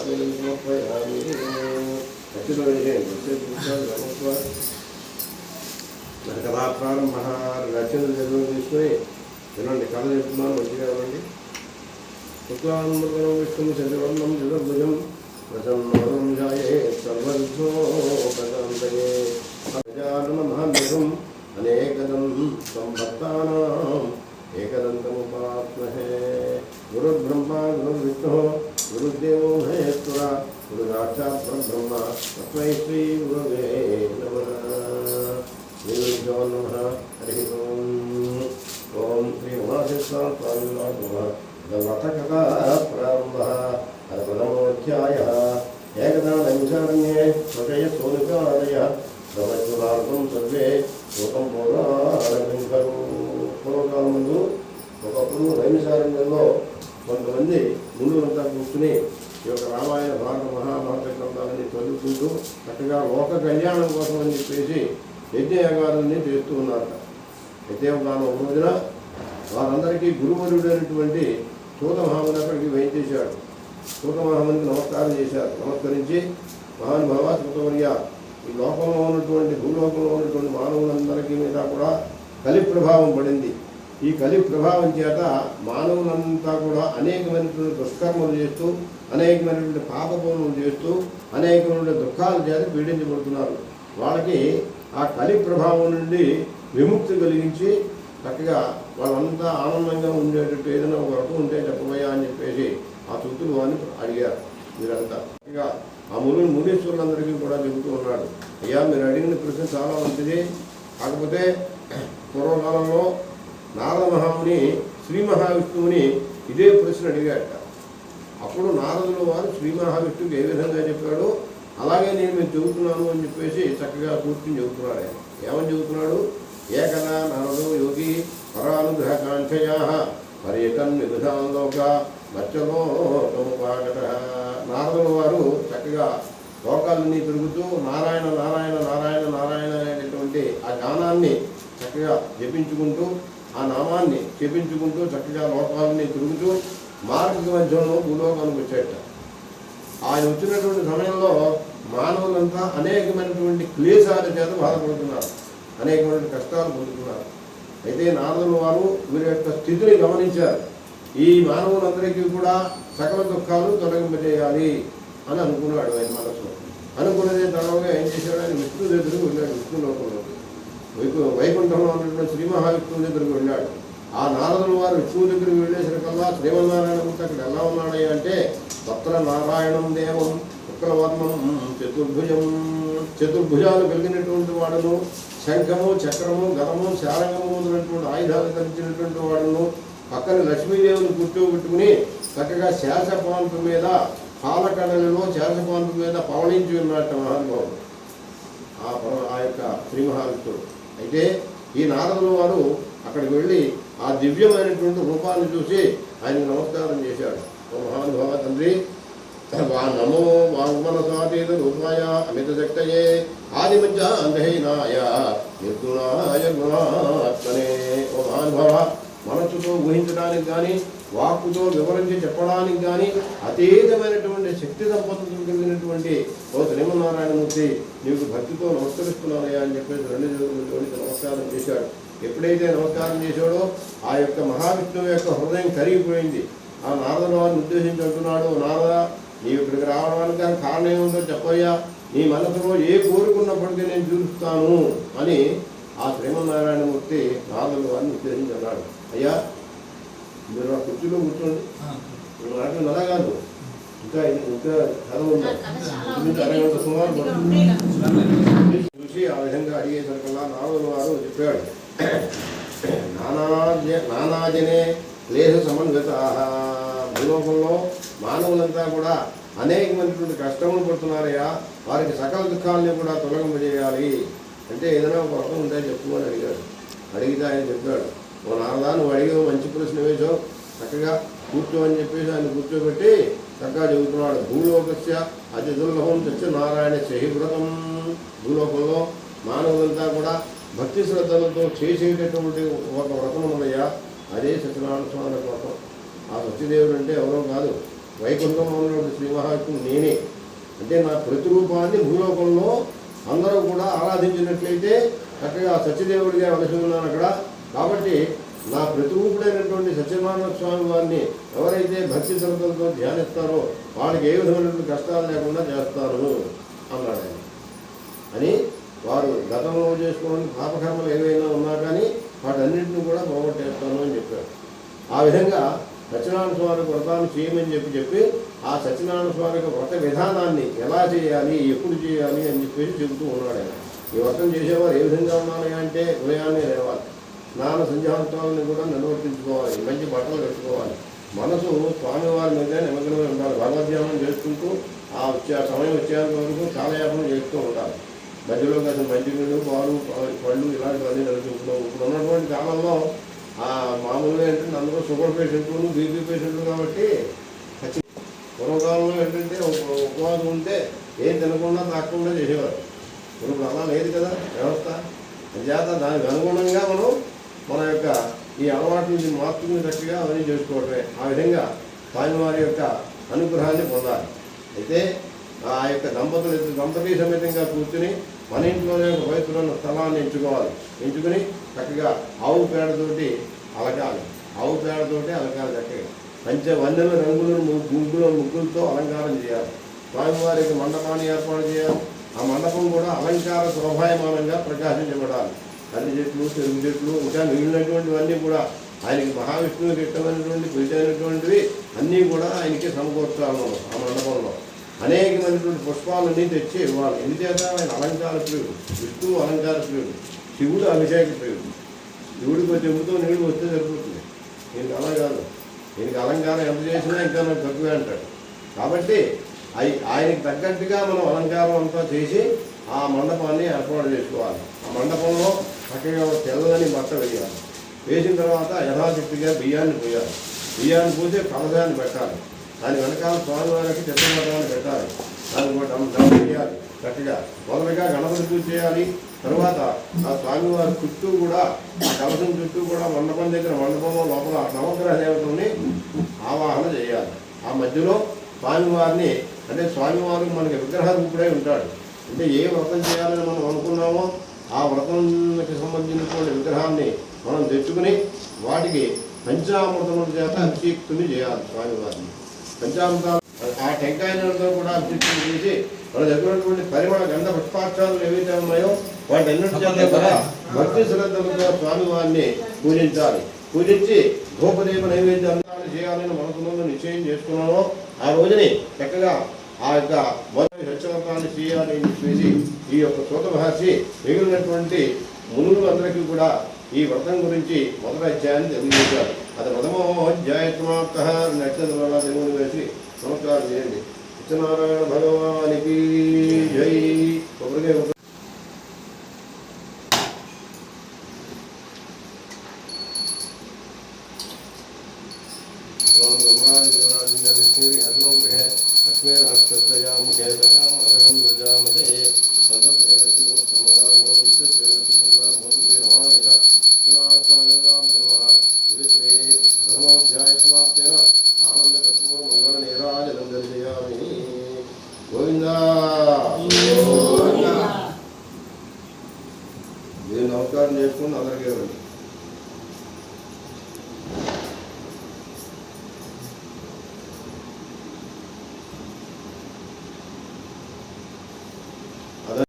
కథా ప్రారంభ రచనలు చదువు తీసుకుని వినండి. కథ చెప్తున్నాను, మంచిగా వినండి. శుక్లాన్మృతం విష్ణు చంద్రవర్ణం చతుర్భుజం ప్రసన్నవరం ధ్యాయే సర్వవిఘ్నోపశాంతయే గజాననమహాన్వితం అనేకదం సంభక్తానాం ఏకదంతముపాస్మహే. గురుర్బ్రహ్మా గురుర్విష్ణుః గురుర్దేవో మహేశ్వరः గురుసాక్షాత్ పరబ్రహ్మ తస్మై శ్రీ గురవే నమః. శ్రీగురుభ్యో నమః. హరి ఓం. ఓం శ్రీ మహాశివాయ స్వామి నమః. రథకథా ప్రారంభः. ప్రథమోऽధ్యాయः. ఏకదా నైమిషారణ్యే స్వకయ సోనికాదయः ప్రవచనార్థం సర్వే లోకం పూర్వారంభించరు. పూర్వకాలం ముందు ఒకప్పుడు నైమిషారణ్యంలో కొంతమంది ముందులంతా కూర్చుని ఈ యొక్క రామాయణ భారత మహాభారత గ్రంథాలని చదువుకుంటూ చక్కగా లోక కళ్యాణం కోసం అని చెప్పేసి యజ్ఞయాగాలన్నీ చేస్తూ ఉన్నారట. అయితే ఒక రోజున వారందరికీ గురువరుడైనటువంటి సూతమహాముని అక్కడికి వేయించేశాడు. సూతమహామునికి నమస్కారం చేశారు. నమస్కరించి, మహానుభావ సూతవర్య, ఈ లోకంలో ఉన్నటువంటి భూలోకంలో ఉన్నటువంటి మానవులందరికీ మీద కూడా కలి ప్రభావం పడింది. ఈ కలి ప్రభావం చేత మానవులంతా కూడా అనేకమైనటువంటి దుష్కర్మలు చేస్తూ, అనేకమైనటువంటి పాపపూర్ణలు చేస్తూ, అనేకమైనటువంటి దుఃఖాల చేత పీడించబడుతున్నారు. వాళ్ళకి ఆ కలి ప్రభావం నుండి విముక్తి కలిగించి చక్కగా వాళ్ళంతా ఆనందంగా ఉండేటట్టు ఏదైనా ఒక రకం ఉంటే చెప్పబోయా అని చెప్పేసి ఆ సూతులు వారిని అడిగారు. మీరంతా చక్కగా ఆ మునీశ్వరులందరికీ కూడా చెబుతూ ఉన్నాడు. అయ్యా, మీరు అడిగిన ప్రశ్న చాలా మంచిది. కాకపోతే పూర్వకాలంలో నారద మహాముని శ్రీ మహావిష్ణువుని ఇదే ప్రశ్న అడిగాట. అప్పుడు నారదుల వారు శ్రీ మహావిష్ణువుకి ఏ విధంగా చెప్పాడో అలాగే నేను చెబుతున్నాను అని చెప్పేసి చక్కగా కూర్చుని చెబుతున్నాడు. ఆయన ఏమని చెబుతున్నాడు? ఏకదా నారదో యోగి పరానుగ్రహకాంక్షయా పర్యటన్ విబుధాలోక మత్స్యలోకముపాగత. నారదుల వారు చక్కగా లోకాలన్నీ తిరుగుతూ నారాయణ నారాయణ నారాయణ నారాయణ అనేటటువంటి ఆ గానాన్ని చక్కగా జపించుకుంటూ, ఆ నామాన్ని జపించుకుంటూ చక్కగా లోకాలని తిరుగుతూ మార్గ మధ్యంలో భూలోకానికి వచ్చేట. ఆయన వచ్చినటువంటి సమయంలో మానవులంతా అనేకమైనటువంటి క్లేశాల చేత బాధపడుతున్నారు, అనేకమైన కష్టాలు పొందుతున్నారు. అయితే నారదుల వారు వీరి యొక్క స్థితిని గమనించారు. ఈ మానవులందరికీ కూడా సకల దుఃఖాలు తొలగింపజేయాలి అని అనుకున్నాడు ఆయన మనసులో. అనుకున్నదే తడవగా ఏం చేశాడు? ఆయన విష్ణు దగ్గరకు వెళ్ళాడు. విష్ణు లోకంలో వైకుంఠంలో ఉన్నటువంటి శ్రీ మహావిష్ణువు దగ్గరకు వెళ్ళాడు. ఆ నారదుల వారు విష్ణువు దగ్గరికి వెళ్ళేసరికల్లా శ్రీమన్నారాయణమూర్తి అక్కడ ఎలా ఉన్నాడయ్యా అంటే, తత్ర నారాయణం దేవం శుక్లవర్ణం చతుర్భుజాలు కలిగినటువంటి వాడును, శంఖము చక్రము గదము శారంగము మొదలైనటువంటి ఆయుధాలు ధరించినటువంటి వాడును, పక్కన లక్ష్మీదేవిని కూర్చోబెట్టుకుని చక్కగా శేషపాంపు మీద పాలకడలలో శేషపాంపు మీద పవళించి ఉన్నట్ట మహానుభావుడు ఆ యొక్క శ్రీ మహావిష్ణుడు. అయితే ఈ నారదుల వారు అక్కడికి వెళ్ళి ఆ దివ్యమైనటువంటి రూపాన్ని చూసి ఆయనకు నమస్కారం చేశాడు. ఓ మహానుభావ తండ్రి, నమో వాంగ్మనసాతీత రూపాయ అమిత శక్తయే ఆదిమధ్య అంధహీనాయ నిర్గుణాయ గుణాత్మనే. ఓ మహానుభావ, మనస్సుతో ఊహించడానికి కానీ వాక్కుతో వివరించి చెప్పడానికి కానీ అతీతమైనటువంటి శక్తి సంపదలు కలిగినటువంటి ఓ శ్రీమన్నారాయణమూర్తి, నీకు భక్తితో నమస్కరిస్తున్నానయ్యా అని చెప్పేసి రెండు జోడికి నమస్కారం చేశాడు. ఎప్పుడైతే నమస్కారం చేశాడో ఆ యొక్క మహావిష్ణువు యొక్క హృదయం కరిగిపోయింది. ఆ నారదుల వారిని ఉద్దేశించి అంటున్నాడు, నారద, నీవు ఇక్కడికి రావడానికి కారణం ఏముందో చెప్పయ్యా, నీ మనసులో ఏ కోరుకున్నప్పటికీ నేను చూపిస్తాను అని ఆ శ్రీమన్నారాయణమూర్తి నారదుల వారిని ఉద్దేశించి అన్నాడు. అయ్యా, మీరు ఆ కుర్చీలో కూర్చోండి, నాకు నల కాదు, ఇంకా కథ ఉంది, అరగంట సుమారు చూసి ఆ విధంగా అడిగేసరికల్లా నారదుల వారు చెప్పాడు, నానాజనే క్లేశ సమన్విత. భూలోకంలో మానవులంతా కూడా అనేకమైనటువంటి కష్టములు పడుతున్నారయ్యా, వారికి సకల దుఃఖాలని కూడా తొలగింపజేయాలి అంటే ఏదైనా ఒక రకం ఉంటే చెప్పు అని అడిగాడు. అడిగితే ఆయన చెప్పాడు, ఓ నారదా, నువ్వు అడిగే మంచి ప్రశ్న వేసావు, చక్కగా కూర్చో అని చెప్పేసి ఆయన కూర్చోబెట్టి చక్కగా చెబుతున్నాడు. భూలోకస్య అతి దుర్లభం సత్యనారాయణ సహివ్రతం. భూలోకంలో మానవులంతా కూడా భక్తి శ్రద్ధలతో చేసేటటువంటి ఒక వ్రతం ఉన్నదయ్యా, అదే సత్యనారాయణ స్వామి వ్రతం. ఆ సత్యదేవుడు అంటే ఎవరో కాదు, వైకుంఠంలో ఉన్నటువంటి శ్రీ మహావిష్ణువు నేనే. అంటే నా ప్రతిరూపాన్ని భూలోకంలో అందరూ కూడా ఆరాధించినట్లయితే చక్కగా సత్యదేవుడిగా వెలసి ఉన్నాను అక్కడ. కాబట్టి నా ప్రతిరూపుడైనటువంటి సత్యనారాయణ స్వామి వారిని ఎవరైతే భక్తి శ్రద్ధలతో ధ్యానిస్తారో వాళ్ళకి ఏ విధమైనటువంటి కష్టాలు లేకుండా చేస్తారు అన్నాడు ఆయన. అని వారు గతంలో చేసుకోవడానికి పాపకర్మలు ఏవైనా ఉన్నా కానీ వాటన్నింటినీ కూడా పోగొట్టేస్తాను అని చెప్పారు. ఆ విధంగా సత్యనారాయణ స్వామి వ్రతాన్ని చేయమని చెప్పి ఆ సత్యనారాయణ స్వామి యొక్క వ్రత విధానాన్ని ఎలా చేయాలి, ఎప్పుడు చేయాలి అని చెప్పేసి చెబుతూ ఉన్నాడు ఆయన. ఈ వ్రతం చేసేవారు ఏ విధంగా ఉండాలి అంటే ఉదయాన్నే లేవాలి, స్నాన సంధ్యావంతాలను కూడా నిర్వర్తించుకోవాలి, మంచి బట్టలు కట్టుకోవాలి, మనసు స్వామివారి మీద నిమగ్నమై ఉండాలి, భగవద్ధ్యానం చేసుకుంటూ ఆ సమయం వచ్చేంత వరకు కాలయాపన చేస్తూ ఉండాలి. మధ్యలో కాసిన మంచినీళ్ళు, పాలు, పళ్ళు ఇలాంటివన్నీ నడుచుకుంటున్నాం. ఇప్పుడు ఉన్నటువంటి కాలంలో మామూలుగా ఏంటంటే అందరూ షుగర్ పేషెంట్లు, బీపీ పేషెంట్లు కాబట్టి పూర్వకాలంలో ఏంటంటే ఉపవాసం ఉంటే ఏం తినకుండా తాకుండా చేసేవారు. ఇప్పుడు అలా లేదు కదా వ్యవస్థ. అంచేత దానికి అనుగుణంగా మనం మన యొక్క ఈ అలవాటుని మార్పుని చక్కగా అవన్నీ చేసుకోవటమే. ఆ విధంగా స్వామివారి యొక్క అనుగ్రహాన్ని పొందాలి. అయితే ఆ యొక్క దంపతి సమేతంగా కూర్చుని మన ఇంట్లోనే ఒక పవిత్రమైన స్థలాన్ని ఎంచుకుని చక్కగా ఆవు పేడతోటి అలకాలి. చక్కగా వందల రంగులను ముగ్గులతో అలంకారం చేయాలి. స్వామివారికి మండపాన్ని ఏర్పాటు చేయాలి. ఆ మండపం కూడా అలంకార శోభాయమానంగా ప్రకాశించబడాలి. అన్ని చెట్లు, చెరుకు చెట్లు, ఇంకా మిగిలినటువంటివన్నీ కూడా ఆయనకి మహావిష్ణువుకి ఇష్టమైనటువంటి ప్రీతైనటువంటివి అన్నీ కూడా ఆయనకి సమకూర్చాలి. ఆ మండపంలో అనేకమైనటువంటి పుష్పాలన్నీ తెచ్చి ఇవ్వాలి. ఎందుచేత ఆయన అలంకార ప్రియుడు, విష్ణువు అలంకార ప్రియుడు, శివుడు అభిషేక ప్రియుడు. శివుడికి చెబుతూ నీళ్ళు వస్తే సరిపోతుంది. దీనికి అలా కాదు, దీనికి అలంకారం ఎంత చేసినా ఇంకా నాకు తక్కువే అంటాడు. కాబట్టి ఆయనకి తగ్గట్టుగా మనం అలంకారం అంతా చేసి ఆ మండపాన్ని ఏర్పాటు చేసుకోవాలి. ఆ మండపంలో చక్కగా తెల్లని బట్ట వేయాలి. వేసిన తర్వాత యథాశక్తిగా బియ్యాన్ని పోసి కలశాన్ని పెట్టాలి. దాని వెనకాల స్వామివారికి చిత్రపటాన్ని పెట్టాలి. దాన్ని కూడా చేయాలి చక్కగా. మొదలుగా గణపతి పూజ చేయాలి. తర్వాత ఆ స్వామివారి చుట్టూ కూడా ఆ కలశం చుట్టూ కూడా మండపంలో లోపల నవగ్రహ దేవతల్ని ఆవాహన చేయాలి. ఆ మధ్యలో స్వామివారిని, అంటే స్వామివారు మనకి విగ్రహ రూపుడై ఉంటాడు. అంటే ఏ వ్రతం చేయాలని మనం అనుకున్నామో ఆ వ్రతానికి సంబంధించినటువంటి విగ్రహాన్ని మనం తెచ్చుకుని వాటికి పంచామృతముల చేత అభిషేక్తుని చేయాలి. స్వామివారిని పంచామృతాలు ఆ టెంకాయలతో కూడా అభిషేకం చేసి మన దగ్గరటువంటి పరిమళ గంధ పుష్పాక్షాలు ఏవైతే ఉన్నాయో వాటన్నిటి చేత కూడా భక్తి శ్రద్ధలతో స్వామివారిని పూజించి ధూపదీప నైవేద్యాలు చేయాలని మనసులో నిశ్చయం చేసుకున్నామో ఆ రోజుని చక్కగా ఆ యొక్క మొదటి సత్యవ్రతాన్ని చేయాలి అని చెప్పేసి ఈ యొక్క సూత మహర్షి మిగిలినటువంటి మునులందరికీ కూడా ఈ వ్రతం గురించి మొదటి అధ్యాయాన్ని తెలియజేశారు. అది ప్రథమో అధ్యాయ సమాప్త. నక్షత్రాల దేవుని వేసి నమస్కారం చేయండి. సత్యనారాయణ భగవానికి జై. నమస్కారం చేసుకుని అందరికీ